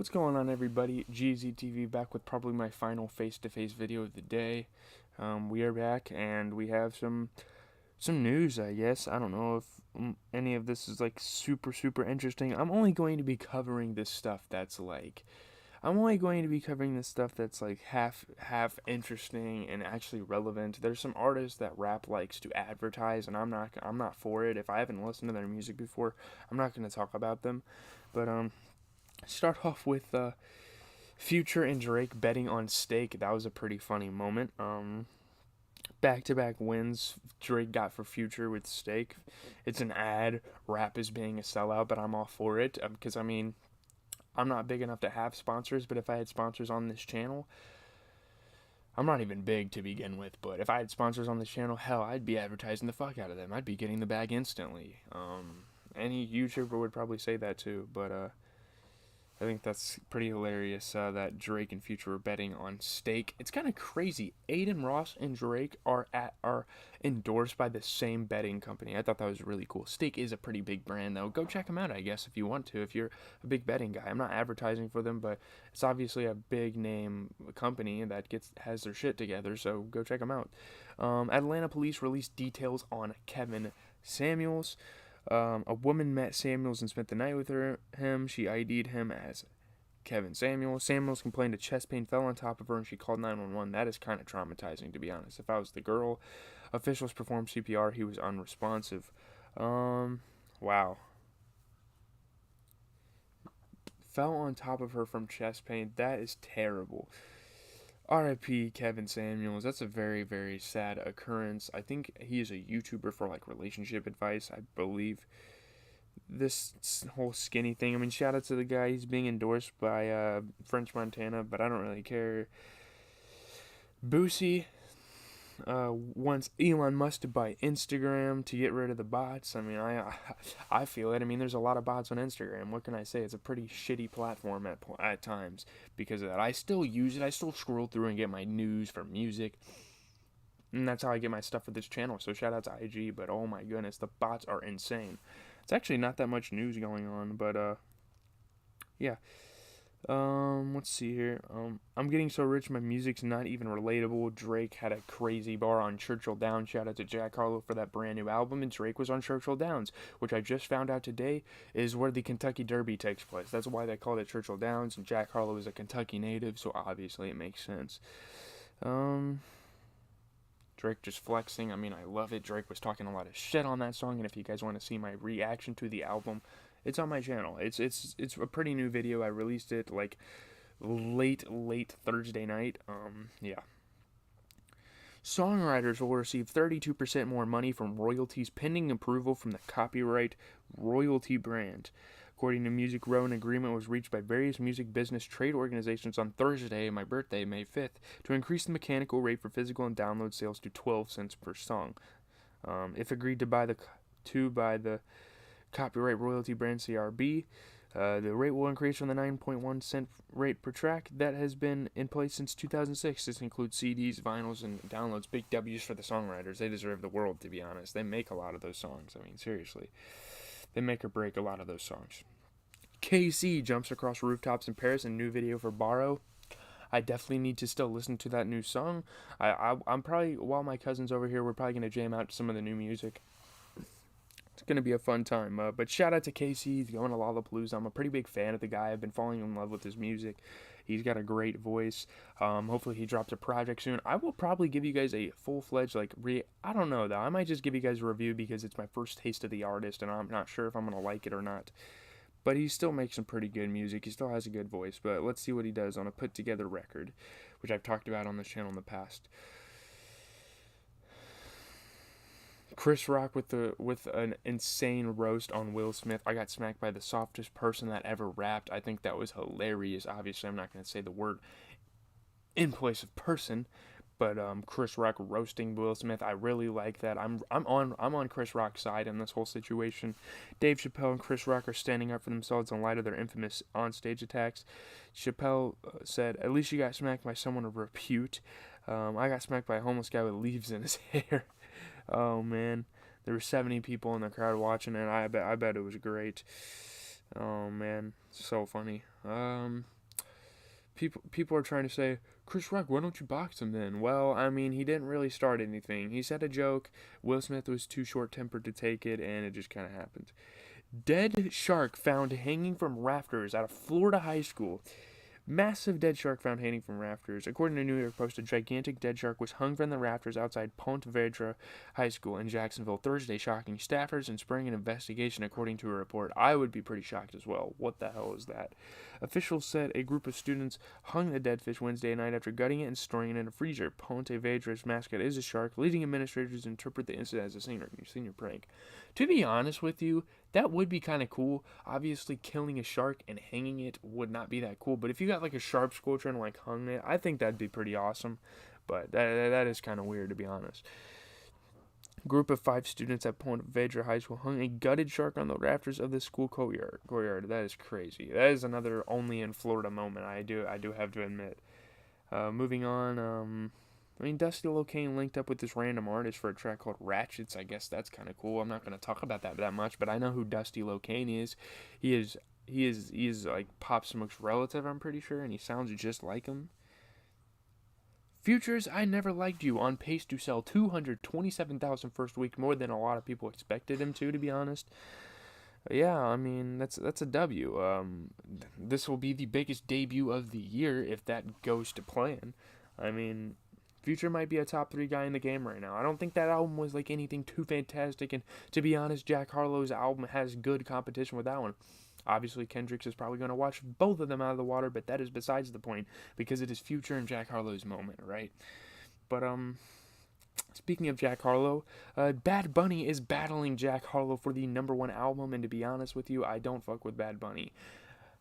What's going on, everybody? GZTV back with probably my final face-to-face video of the day. We are back, and we have some news, I guess. I don't know if any of this is like super interesting. I'm only going to be covering this stuff that's like half interesting and actually relevant. There's some artists that rap likes to advertise, and I'm not for it. If I haven't listened to their music before, I'm not going to talk about them. But start off with Future and Drake betting on stake. That was a pretty funny moment. Back-to-back wins Drake got for Future with stake. It's an ad. Rap is being a sellout, but I'm all for it because I mean, I'm not big enough to have sponsors, but if I had sponsors on this channel, I'm not even big to begin with, but if I had sponsors on this channel, hell, I'd be advertising the fuck out of them. I'd be getting the bag instantly. Any YouTuber would probably say that too, but I think that's pretty hilarious that Drake and Future are betting on stake. It's kind of crazy. Adin Ross and Drake are endorsed by the same betting company. I thought that was really cool. Stake is a pretty big brand, though. Go check them out, I guess, if you want to. If you're a big betting guy, I'm not advertising for them, but it's obviously a big name company that has their shit together. So go check them out. Atlanta police released details on Kevin Samuels. A woman met Samuels and spent the night with him. She ID'd him as Kevin Samuels. Samuels complained of chest pain, fell on top of her, and she called 911. That is kind of traumatizing, to be honest. If I was the girl, officials performed CPR. He was unresponsive. Wow. Fell on top of her from chest pain. That is terrible. RIP Kevin Samuels. That's a very sad occurrence. I think he is a YouTuber for like relationship advice, I believe. This whole skinny thing. I mean, shout out to the guy. He's being endorsed by French Montana, but I don't really care. Boosie wants Elon Musk to buy Instagram to get rid of the bots. I mean, I feel it. I mean, there's a lot of bots on Instagram. What can I say? It's a pretty shitty platform at times because of that. I still use it. I still scroll through and get my news for music. And that's how I get my stuff for this channel. So shout out to IG, but oh my goodness, the bots are insane. It's actually not that much news going on, but yeah. Let's see here. I'm getting so rich, my music's not even relatable. Drake had a crazy bar on Churchill Downs. Shout out to Jack Harlow for that brand new album. And Drake was on Churchill Downs, which I just found out today is where the Kentucky Derby takes place. That's why they called it Churchill Downs. And Jack Harlow is a Kentucky native, so obviously it makes sense. Drake just flexing. I mean, I love it. Drake was talking a lot of shit on that song, and if you guys want to see my reaction to the album, it's on my channel. It's a pretty new video. I released it like late Thursday night. Yeah. Songwriters will receive 32% more money from royalties pending approval from the copyright royalty brand. According to Music Row, an agreement was reached by various music business trade organizations on Thursday, my birthday, May 5th, to increase the mechanical rate for physical and download sales to 12 cents per song. If agreed to by the copyright royalty brand CRB, the rate will increase from the 9.1 cent rate per track that has been in place since 2006. This includes CDs, vinyls, and downloads. Big W's for the songwriters. They deserve the world, to be honest. They make a lot of those songs. I mean, seriously. They make or break a lot of those songs. KC jumps across rooftops in Paris in new video for Borrow. I definitely need to still listen to that new song. I'm probably, while my cousin's over here, we're probably going to jam out some of the new music. It's going to be a fun time. But shout out to Casey. He's going to Lollapalooza. I'm a pretty big fan of the guy. I've been falling in love with his music. He's got a great voice. Hopefully he drops a project soon. I will probably give you guys a full-fledged, I don't know, though. I might just give you guys a review because it's my first taste of the artist, and I'm not sure if I'm going to like it or not. But he still makes some pretty good music. He still has a good voice. But let's see what he does on a put-together record, which I've talked about on this channel in the past. Chris Rock with an insane roast on Will Smith. I got smacked by the softest person that ever rapped. I think that was hilarious. Obviously, I'm not going to say the word in place of person, but Chris Rock roasting Will Smith. I really like that. I'm on Chris Rock's side in this whole situation. Dave Chappelle and Chris Rock are standing up for themselves in light of their infamous onstage attacks. Chappelle said, "At least you got smacked by someone of repute. I got smacked by a homeless guy with leaves in his hair." Oh man, there were 70 people in the crowd watching it. I bet it was great. Oh man, so funny. People are trying to say, Chris Rock, why don't you box him then? Well, I mean, he didn't really start anything. He said a joke. Will Smith was too short tempered to take it, and it just kind of happened. Dead shark found hanging from rafters at a Florida high school. Massive dead shark found hanging from rafters. According to New York Post, a gigantic dead shark was hung from the rafters outside Ponte Vedra High School in Jacksonville Thursday, shocking staffers and spurring an investigation, according to a report. I would be pretty shocked as well. What the hell is that? Officials said a group of students hung the dead fish Wednesday night after gutting it and storing it in a freezer. Ponte Vedra's mascot is a shark, leading administrators interpret the incident as a senior prank. To be honest with you, that would be kind of cool. Obviously, killing a shark and hanging it would not be that cool. But if you got like a sharp sculpture and like hung it, I think that'd be pretty awesome. But that is kind of weird, to be honest. A group of 5 students at Ponte Vedra High School hung a gutted shark on the rafters of the school courtyard. That is crazy. That is another only in Florida moment. I do have to admit. Moving on. I mean, Dusty Locane linked up with this random artist for a track called Ratchets. I guess that's kind of cool. I'm not going to talk about that much, but I know who Dusty Locane is. He is like Pop Smoke's relative, I'm pretty sure, and he sounds just like him. Future's I Never Liked You on pace to sell 227,000 first week, more than a lot of people expected him to be honest. Yeah, I mean, that's a W. This will be the biggest debut of the year if that goes to plan. I mean, Future might be a top 3 guy in the game right now. I don't think that album was like anything too fantastic, and to be honest, Jack Harlow's album has good competition with that one. Obviously, Kendrick's is probably going to wash both of them out of the water, but that is besides the point because it is Future and Jack Harlow's moment, right? But speaking of Jack Harlow, Bad Bunny is battling Jack Harlow for the #1 album, and to be honest with you, I don't fuck with Bad Bunny.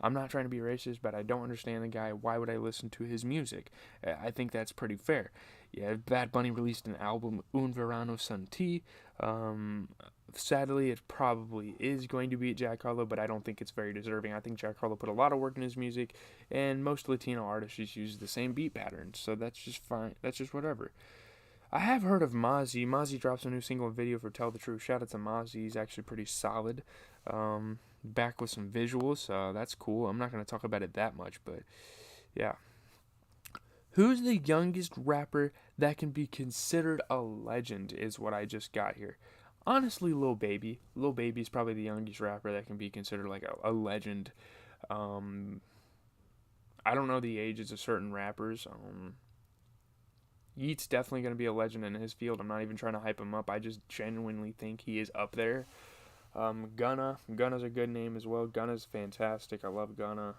I'm not trying to be racist, but I don't understand the guy. Why would I listen to his music? I think that's pretty fair. Yeah, Bad Bunny released an album, Un Verano Sin Ti. Sadly, it probably is going to beat Jack Harlow, but I don't think it's very deserving. I think Jack Harlow put a lot of work in his music, and most Latino artists just use the same beat patterns, so that's just fine. That's just whatever. I have heard of Mozzie. Mozzie drops a new single and video for Tell the Truth. Shout out to Mozzie. He's actually pretty solid. Back with some visuals. That's cool. I'm not going to talk about it that much, but yeah. Who's the youngest rapper that can be considered a legend is what I just got here. Honestly, Lil Baby. Lil Baby's probably the youngest rapper that can be considered like a legend. I don't know the ages of certain rappers. Yeat's definitely going to be a legend in his field. I'm not even trying to hype him up. I just genuinely think he is up there. Gunna's a good name as well. Gunna's fantastic. I love Gunna.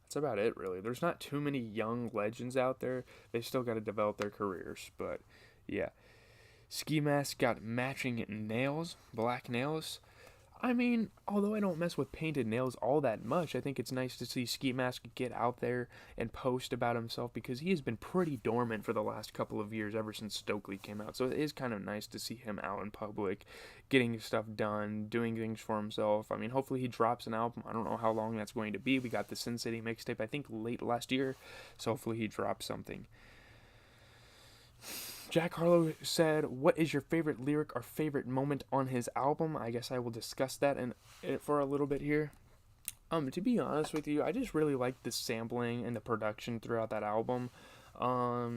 That's about it, really. There's not too many young legends out there. They still got to develop their careers, but yeah. Ski Mask got matching nails, black nails. I mean, although I don't mess with painted nails all that much, I think it's nice to see Ski Mask get out there and post about himself because he has been pretty dormant for the last couple of years ever since Stokely came out. So it is kind of nice to see him out in public, getting stuff done, doing things for himself. I mean, hopefully he drops an album. I don't know how long that's going to be. We got the Sin City mixtape, I think, late last year. So hopefully he drops something. Jack Harlow said, "What is your favorite lyric or favorite moment on his album?" I guess I will discuss that for a little bit here. To be honest with you, I just really liked the sampling and the production throughout that album. I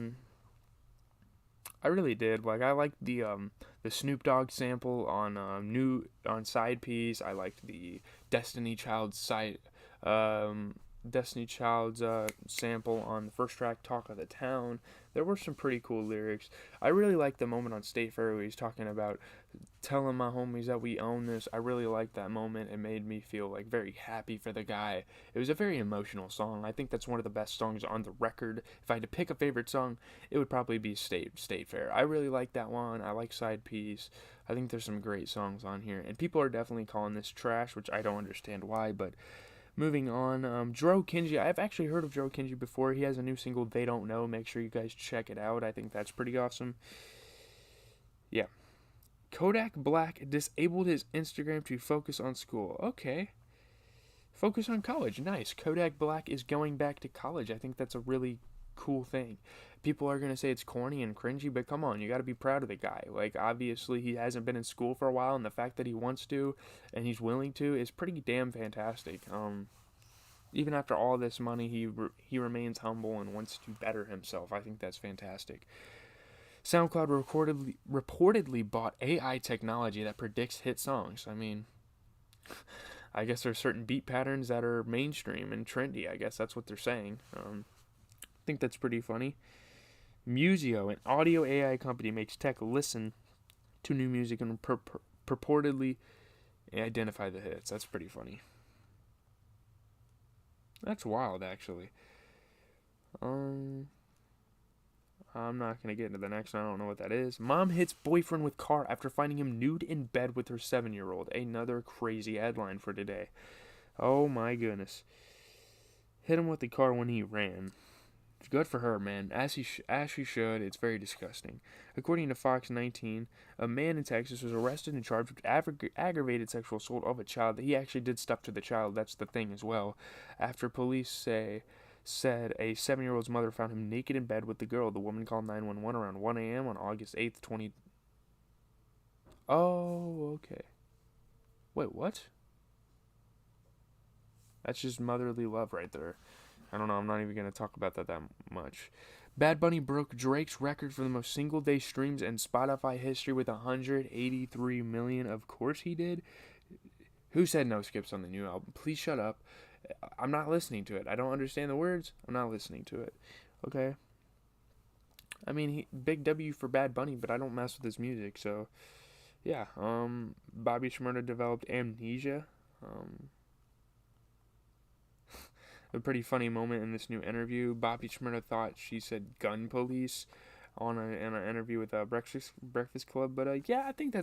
really did. Like I liked the Snoop Dogg sample on Side Piece. I liked the Destiny Child's sample on the first track, Talk of the Town. There were some pretty cool lyrics. I really liked the moment on State Fair where he's talking about telling my homies that we own this. I really liked that moment. It made me feel like very happy for the guy. It was a very emotional song. I think that's one of the best songs on the record. If I had to pick a favorite song, it would probably be State Fair. I really like that one. I like Side Piece. I think there's some great songs on here. And people are definitely calling this trash, which I don't understand why, but moving on, Dro Kinji. I've actually heard of Dro Kinji before. He has a new single, They Don't Know. Make sure you guys check it out. I think that's pretty awesome. Yeah. Kodak Black disabled his Instagram to focus on school. Okay. Focus on college. Nice. Kodak Black is going back to college. I think that's a really cool thing. People are gonna say it's corny and cringy, but come on, you gotta be proud of the guy. Like, obviously, he hasn't been in school for a while, and the fact that he wants to and he's willing to is pretty damn fantastic. Even after all this money, he remains humble and wants to better himself. I think that's fantastic. SoundCloud reportedly bought AI technology that predicts hit songs. I mean, I guess there's certain beat patterns that are mainstream and trendy. I guess that's what they're saying. I think that's pretty funny. Musio, an audio AI company, makes tech listen to new music and purportedly identify the hits. That's pretty funny. That's wild, actually. Um, I'm not gonna get into the next one. I don't know what that is. Mom hits boyfriend with car after finding him nude in bed with her 7-year-old. Another crazy headline for today. Oh my goodness. Hit him with the car when he ran. Good for her, man. As she should. It's very disgusting. According to Fox 19, a man in Texas was arrested and charged with aggravated sexual assault of a child. He actually did stuff to the child. That's the thing as well. After police said a 7-year-old's mother found him naked in bed with the girl. The woman called 911 around 1 a.m. on August 8th, 20. Oh, okay. Wait, what? That's just motherly love right there. I don't know. I'm not even going to talk about that much. Bad Bunny broke Drake's record for the most single-day streams in Spotify history with 183 million. Of course he did. Who said no skips on the new album? Please shut up. I'm not listening to it. I don't understand the words. I'm not listening to it. Okay? I mean, big W for Bad Bunny, but I don't mess with his music, so... Yeah, Bobby Shmurda developed amnesia. A pretty funny moment in this new interview. Bobby Shmurda thought she said gun police in an interview with Breakfast Club, but yeah, I think that's